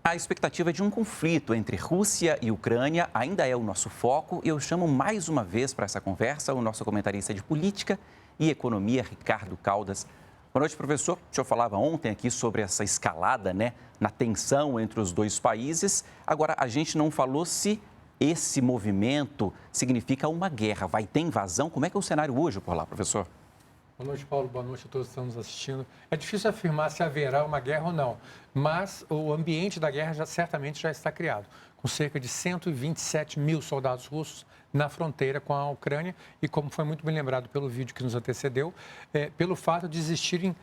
A expectativa de um conflito entre Rússia e Ucrânia ainda é o nosso foco e eu chamo mais uma vez para essa conversa o nosso comentarista de política e economia, Ricardo Caldas. Boa noite, professor. O senhor falava ontem aqui sobre essa escalada, na tensão entre os dois países. Agora, a gente não falou se esse movimento significa uma guerra. Vai ter invasão? Como é que é o cenário hoje por lá, professor? Boa noite, Paulo. Boa noite a todos que estão nos assistindo. É difícil afirmar se haverá uma guerra ou não, mas o ambiente da guerra certamente já está criado, com cerca de 127 mil soldados russos na fronteira com a Ucrânia e, como foi muito bem lembrado pelo vídeo que nos antecedeu, pelo fato de existirem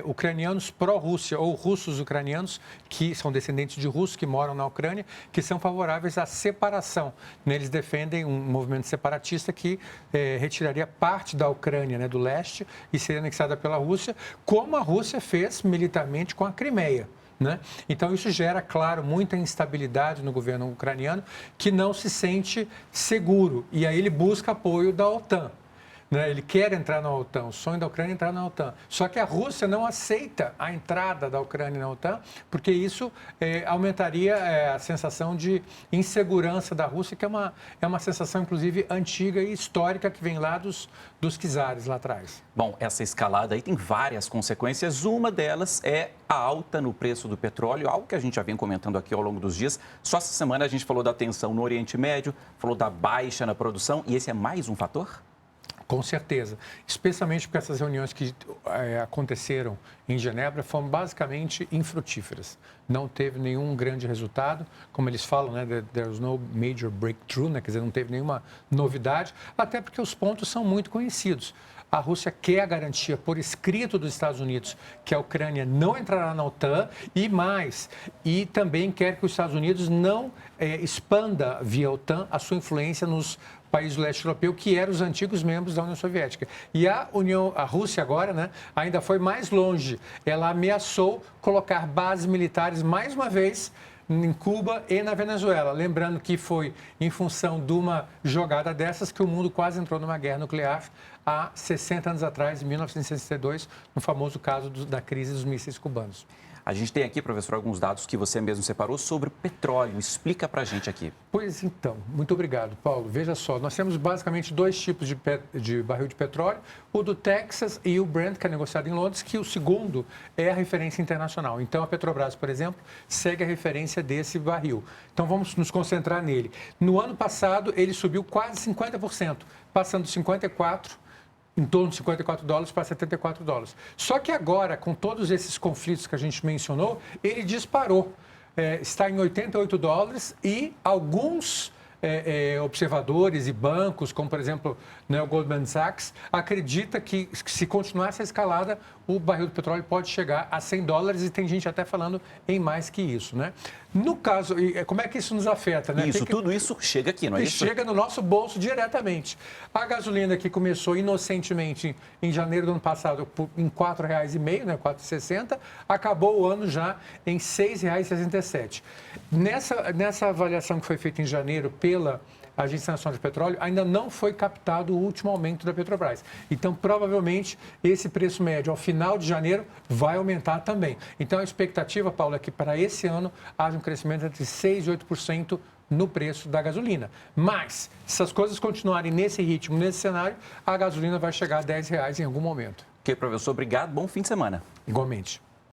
ucranianos pró-Rússia ou russos ucranianos, que são descendentes de russos que moram na Ucrânia, que são favoráveis à separação. Eles defendem um movimento separatista que retiraria parte da Ucrânia, do leste, e seria anexada pela Rússia, como a Rússia fez militarmente com a Crimeia. Então, isso gera, claro, muita instabilidade no governo ucraniano, que não se sente seguro. E aí ele busca apoio da OTAN. Ele quer entrar na OTAN, o sonho da Ucrânia é entrar na OTAN. Só que a Rússia não aceita a entrada da Ucrânia na OTAN, porque isso aumentaria a sensação de insegurança da Rússia, que é uma sensação, inclusive, antiga e histórica, que vem lá dos czares lá atrás. Bom, essa escalada aí tem várias consequências. Uma delas é a alta no preço do petróleo, algo que a gente já vem comentando aqui ao longo dos dias. Só essa semana a gente falou da tensão no Oriente Médio, falou da baixa na produção, e esse é mais um fator? Com certeza, especialmente porque essas reuniões que aconteceram em Genebra foram basicamente infrutíferas. Não teve nenhum grande resultado, como eles falam, there was no major breakthrough, quer dizer, não teve nenhuma novidade, até porque os pontos são muito conhecidos. A Rússia quer a garantia por escrito dos Estados Unidos que a Ucrânia não entrará na OTAN e também quer que os Estados Unidos não expanda via OTAN a sua influência nos países do leste europeu, que eram os antigos membros da União Soviética. E a Rússia agora, ainda foi mais longe. Ela ameaçou colocar bases militares mais uma vez em Cuba e na Venezuela. Lembrando que foi em função de uma jogada dessas que o mundo quase entrou numa guerra nuclear há 60 anos atrás, em 1962, no famoso caso da crise dos mísseis cubanos. A gente tem aqui, professor, alguns dados que você mesmo separou sobre petróleo. Explica para a gente aqui. Pois então, muito obrigado, Paulo. Veja só, nós temos basicamente dois tipos de barril de petróleo, o do Texas e o Brent, que é negociado em Londres, que o segundo é a referência internacional. Então, a Petrobras, por exemplo, segue a referência desse barril. Então, vamos nos concentrar nele. No ano passado, ele subiu quase 50%, passando de 54 em torno de 54 dólares para 74 dólares. Só que agora, com todos esses conflitos que a gente mencionou, ele disparou. Está em 88 dólares e alguns observadores e bancos, como por exemplo o Goldman Sachs, acredita que se continuar essa escalada, o barril do petróleo pode chegar a 100 dólares e tem gente até falando em mais que isso. No caso, como é que isso nos afeta? Tudo isso chega aqui, não é isso? Chega no nosso bolso diretamente. A gasolina que começou inocentemente em janeiro do ano passado em R$ 4,5, R$ 4,60, acabou o ano já em R$ 6,67. Nessa avaliação que foi feita em janeiro pela Agência Nacional de Petróleo, ainda não foi captado o último aumento da Petrobras. Então, provavelmente, esse preço médio ao final de janeiro vai aumentar também. Então, a expectativa, Paulo, é que para esse ano haja um crescimento entre 6% e 8% no preço da gasolina. Mas, se as coisas continuarem nesse ritmo, nesse cenário, a gasolina vai chegar a R$ 10 em algum momento. Ok, professor, obrigado. Bom fim de semana. Igualmente.